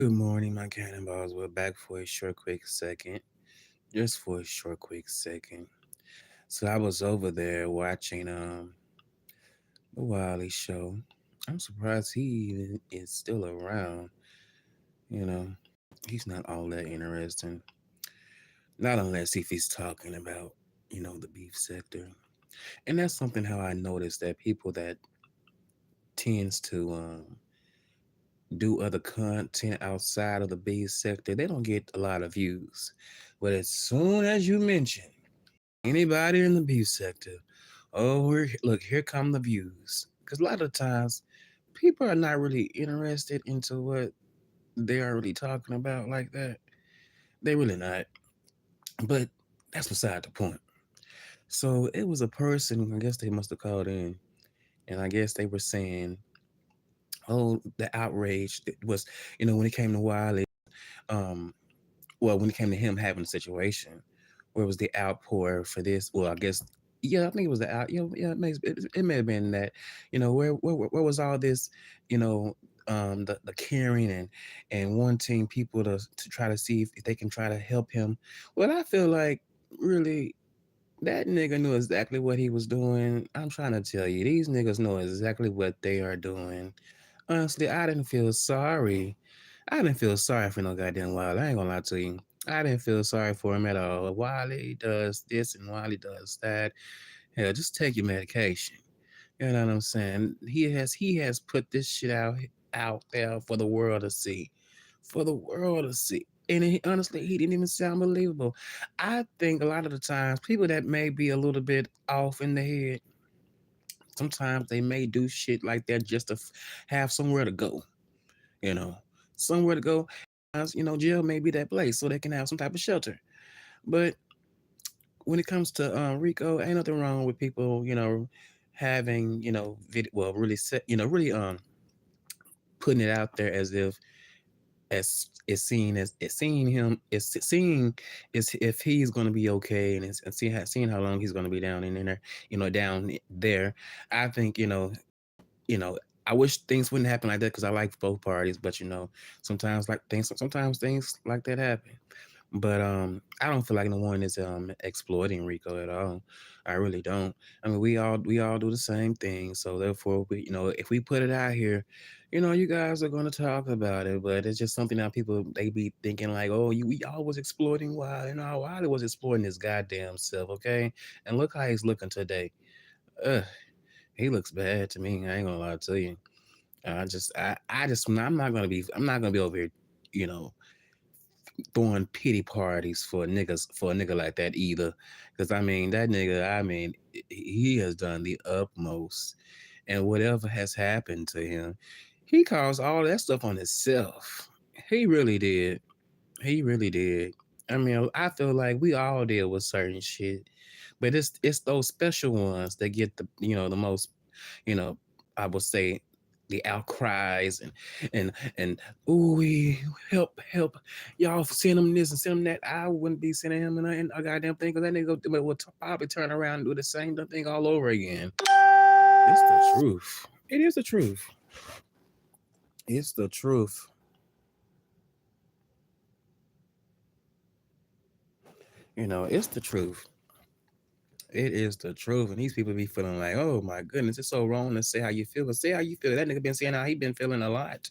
Good morning, my cannonballs. We're back for a short, quick second. Just for a short, quick second. So I was over there watching the Wiley show. I'm surprised he even is still around. You know, he's not all that interesting. Not unless if he's talking about, the beef sector. And that's something how I noticed that people that tends to do other content outside of the beef sector, they don't get a lot of views. But as soon as you mention anybody in the beef sector, oh, look, here come the views. Because a lot of times, people are not really interested into what they are really talking about like that. They really not. But that's beside the point. So it was a person, I guess they must have called in, and I guess they were saying, oh, the outrage that was, when it came to Wiley, um, well, when it came to him having a situation, where was the outpour for this? Well, I guess, yeah, I think it was the out. It may have been that, where was all this, you know, the caring and wanting people to try to see if they can try to help him. Well, I feel like really that nigga knew exactly what he was doing. I'm trying to tell you, these niggas know exactly what they are doing. Honestly, I didn't feel sorry. I didn't feel sorry for no goddamn Wiley. I ain't gonna lie to you. I didn't feel sorry for him at all. Wiley does this and Wiley does that. Hell, just take your medication. You know what I'm saying? He has put this shit out there for the world to see. For the world to see. And honestly, he didn't even sound believable. I think a lot of the times, people that may be a little bit off in the head, sometimes they may do shit like that just to have somewhere to go, you know, somewhere to go. Jail may be that place so they can have some type of shelter. But when it comes to Rico, ain't nothing wrong with people, having, really set, really putting it out there as if as seeing him is seeing is if he's going to be okay, and seeing how long he's going to be down in there, down there. I think you know, I wish things wouldn't happen like that because I like both parties, but sometimes things like that happen. But I don't feel like no one is exploiting Rico at all. I really don't. I mean, we all do the same thing. So therefore, if we put it out here, you guys are going to talk about it. But it's just something that people they be thinking like, oh, we all was exploiting Wiley. Wiley was exploiting his goddamn self. Okay, and look how he's looking today. Ugh, he looks bad to me. I ain't gonna lie to you. I'm not gonna be over here, you know, throwing pity parties for a nigga like that either. Cause I mean, that nigga, he has done the utmost. And whatever has happened to him, he caused all that stuff on himself. He really did. He really did. I mean, I feel like we all deal with certain shit, but it's those special ones that get the most, you know, I would say the outcries and ooh we help y'all for sending him this and send him that. I wouldn't be sending him and a goddamn thing because that nigga would probably turn around and do the same thing all over again. It's the truth. It is the truth. It's the truth. It's the truth. It is the truth. And these people be feeling like, oh my goodness, it's so wrong to say how you feel. But say how you feel. That nigga been saying how he been feeling a lot.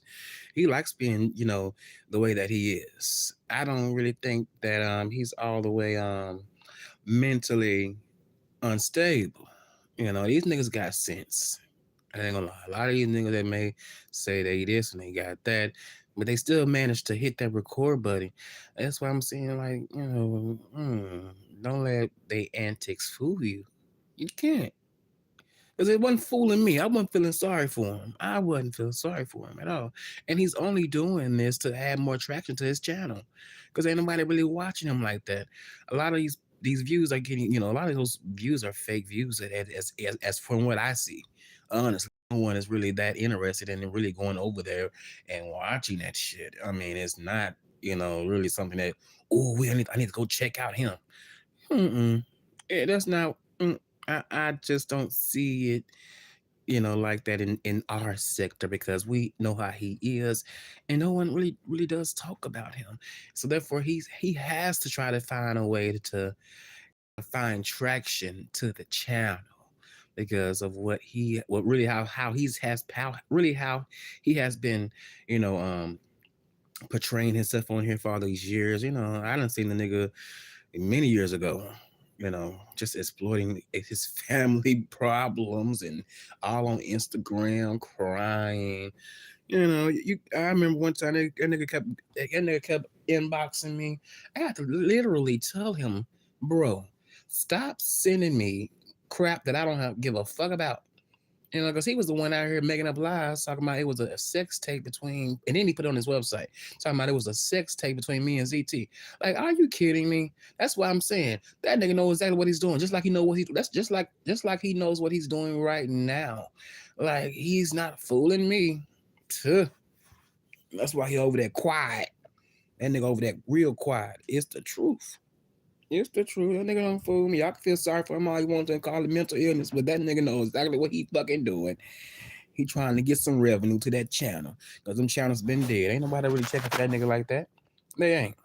He likes being, the way that he is. I don't really think that he's all the way mentally unstable. These niggas got sense. I ain't gonna lie. A lot of these niggas that may say they this and they got that, but they still manage to hit that record button. That's why I'm saying, like, don't let they antics fool you. You can't. Because it wasn't fooling me. I wasn't feeling sorry for him. I wasn't feeling sorry for him at all. And he's only doing this to add more traction to his channel. Because ain't nobody really watching him like that. A lot of these views are getting, a lot of those views are fake views as from what I see. Honestly, no one is really that interested in really going over there and watching that shit. I mean, it's not, really something that, oh, I need to go check out him. Mm-mm. That's not, I just don't see it. like that in our sector because we know how he is, and no one really does talk about him. So therefore, he has to try to find a way to find traction to the channel because of what really how he's has how really how he has been, you know, portraying himself on here for all these years. I done seen the nigga many years ago, just exploiting his family problems and all on Instagram crying. I remember one time that nigga kept inboxing me. I had to literally tell him, bro, stop sending me crap that I don't give a fuck about. Because he was the one out here making up lies, talking about it was a sex tape between, and then he put it on his website, talking about it was a sex tape between me and ZT. Like, are you kidding me? That's why I'm saying that nigga knows exactly what he's doing, just like he know what he. That's just like he knows what he's doing right now. Like he's not fooling me. Tuh. That's why he over there quiet. That nigga over there real quiet. It's the truth. It's the truth. That nigga don't fool me. Y'all can feel sorry for him all you want to call it mental illness, but that nigga knows exactly what he fucking doing. He trying to get some revenue to that channel because them channels been dead. Ain't nobody really checking for that nigga like that. They ain't.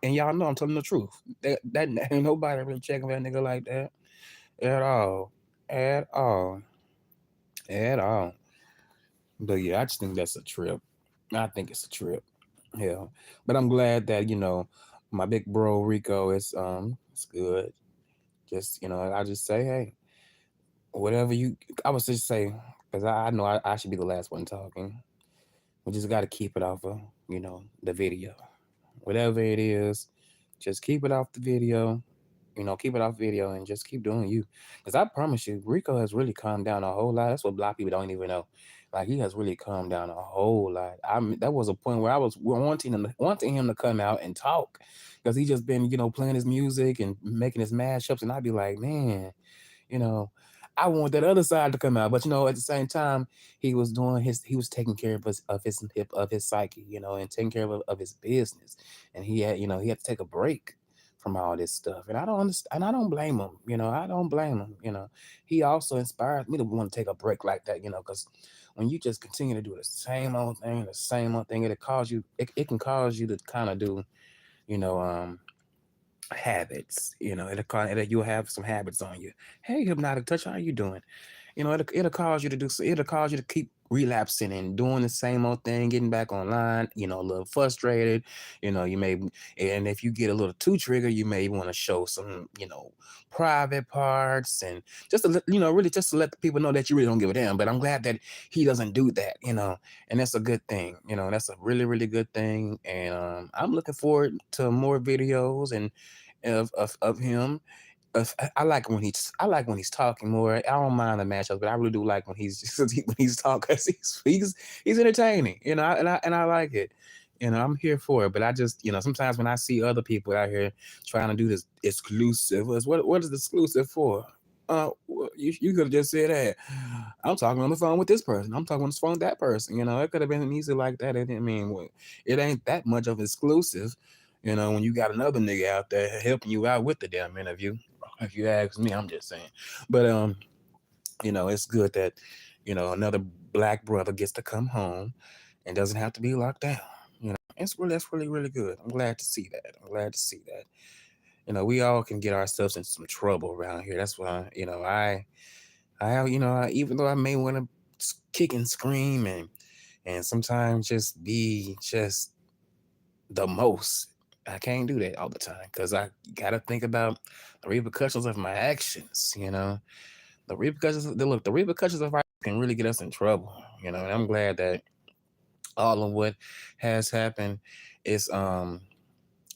And y'all know I'm telling the truth. That ain't nobody really checking for that nigga like that at all, at all, at all. But yeah, I just think that's a trip. I think it's a trip. Yeah, but I'm glad that my big bro Rico is it's good. Just I just say hey, whatever you. I was just say because I know I should be the last one talking. We just got to keep it off of the video, whatever it is. Just keep it off the video. Keep it off video and just keep doing you. Because I promise you, Rico has really calmed down a whole lot. That's what black people don't even know. Like he has really calmed down a whole lot. That was a point where I was wanting him to come out and talk because he just been playing his music and making his mashups, and I'd be like, man, you know, I want that other side to come out. But at the same time, he was taking care of his psyche, and taking care of his business, and he had to take a break from all this stuff, and I don't understand, and I don't blame him. I don't blame him. He also inspired me to want to take a break like that. Because when you just continue to do the same old thing, it can cause you to kind of do, you know, habits. You'll have some habits on you. Hey, hypnotic touch, how you doing? It'll cause you to it'll cause you to keep relapsing and doing the same old thing, getting back online, a little frustrated. You may, and if you get a little too triggered, you may want to show some, private parts, and just to really just to let the people know that you really don't give a damn. But I'm glad that he doesn't do that, and that's a good thing. That's a really, really good thing. And I'm looking forward to more videos and of him. I like when he's talking more. I don't mind the matchups, but I really do like when he's just when he's talking. 'Cause he's entertaining, and I like it. I'm here for it. But I just sometimes when I see other people out here trying to do this exclusive, what is exclusive for? You could have just said that. I'm talking on the phone with this person. I'm talking on the phone with that person. It could have been easy like that. It didn't mean it ain't that much of exclusive. When you got another nigga out there helping you out with the damn interview. If you ask me, I'm just saying. But it's good that another black brother gets to come home and doesn't have to be locked down. That's really, really good. I'm glad to see that. I'm glad to see that. We all can get ourselves in some trouble around here. That's why I have even though I may want to kick and scream and sometimes just be just the most. I can't do that all the time because I gotta think about the repercussions of my actions. The repercussions of our can really get us in trouble. And I'm glad that all of what has happened is it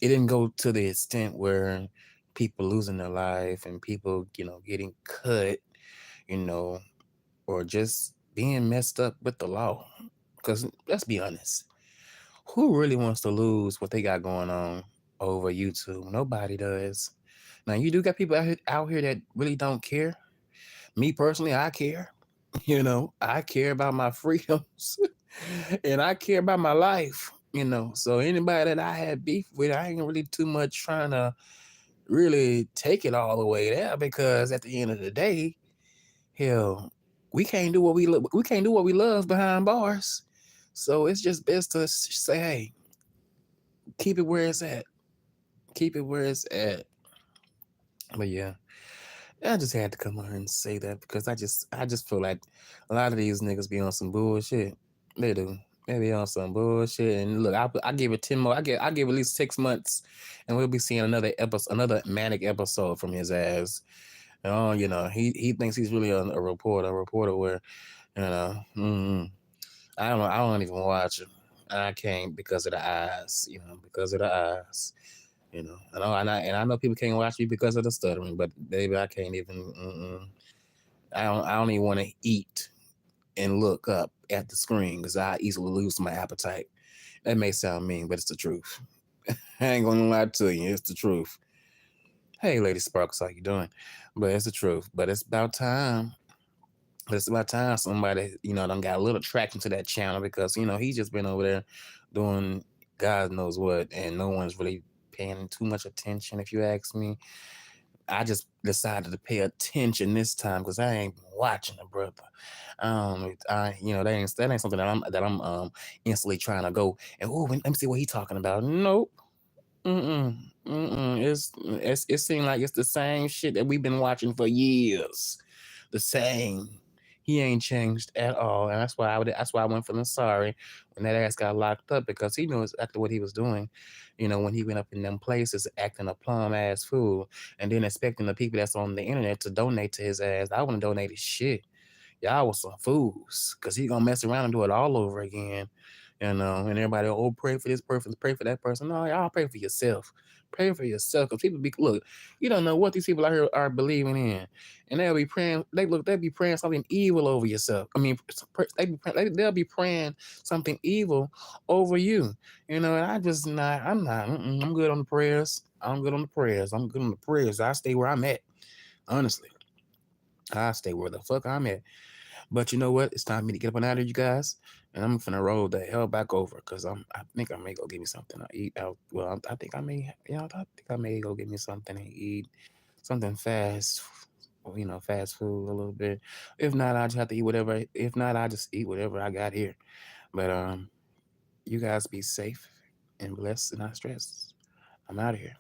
didn't go to the extent where people losing their life and people getting cut, you know, or just being messed up with the law. Because let's be honest, who really wants to lose what they got going on over YouTube? Nobody does. Now you do got people out here that really don't care. Me personally, I care. I care about my freedoms and I care about my life. So anybody that I had beef with, I ain't really too much trying to really take it all the way there because at the end of the day, hell, we can't do what we love behind bars. So it's just best to say, hey, keep it where it's at. Keep it where it's at. But yeah, I just had to come on here and say that because I just feel like a lot of these niggas be on some bullshit. They do. They be on some bullshit. And look, I give it 10 more. I give at least 6 months, and we'll be seeing another manic episode from his ass. And he thinks he's really a reporter where you know. I don't know. I don't even watch him. I can't because of the eyes. Because of the eyes. I know people can't watch me because of the stuttering, but baby, I can't even. I don't even want to eat and look up at the screen because I easily lose my appetite. That may sound mean, but it's the truth. I ain't gonna lie to you. It's the truth. Hey, Lady Sparkles, how you doing? But it's the truth. But it's about time. It's about time somebody, done got a little traction to that channel because, he's just been over there doing God knows what, and no one's really paying too much attention, if you ask me. I just decided to pay attention this time because I ain't been watching the brother. That ain't something that I'm instantly trying to go and let me see what he talking about. Nope. It seemed like it's the same shit that we've been watching for years. The same. He ain't changed at all, and that's why I went for the sorry when that ass got locked up because he knew exactly what he was doing. When he went up in them places acting a plum ass fool, and then expecting the people that's on the internet to donate to his ass. I wouldn't donate his shit. Y'all was some fools because he gonna mess around and do it all over again. And everybody, pray for this person, pray for that person. No, y'all pray for yourself. Pray for yourself because look, you don't know what these people out here are believing in, and they'll be praying. They'll be praying something evil over yourself. I mean, they'll be praying something evil over you. And I just not. I'm not. I'm good on the prayers. I'm good on the prayers. I'm good on the prayers. I stay where I'm at. Honestly, I stay where the fuck I'm at. But you know what? It's time for me to get up and out of you guys, and I'm finna roll the hell back over because I think I may go get me something to eat out. Well, I think I may. I think I may go get me something to eat, something fast. Fast food a little bit. If not, I just have to eat whatever. If not, I just eat whatever I got here. But you guys be safe and blessed and not stressed. I'm out of here.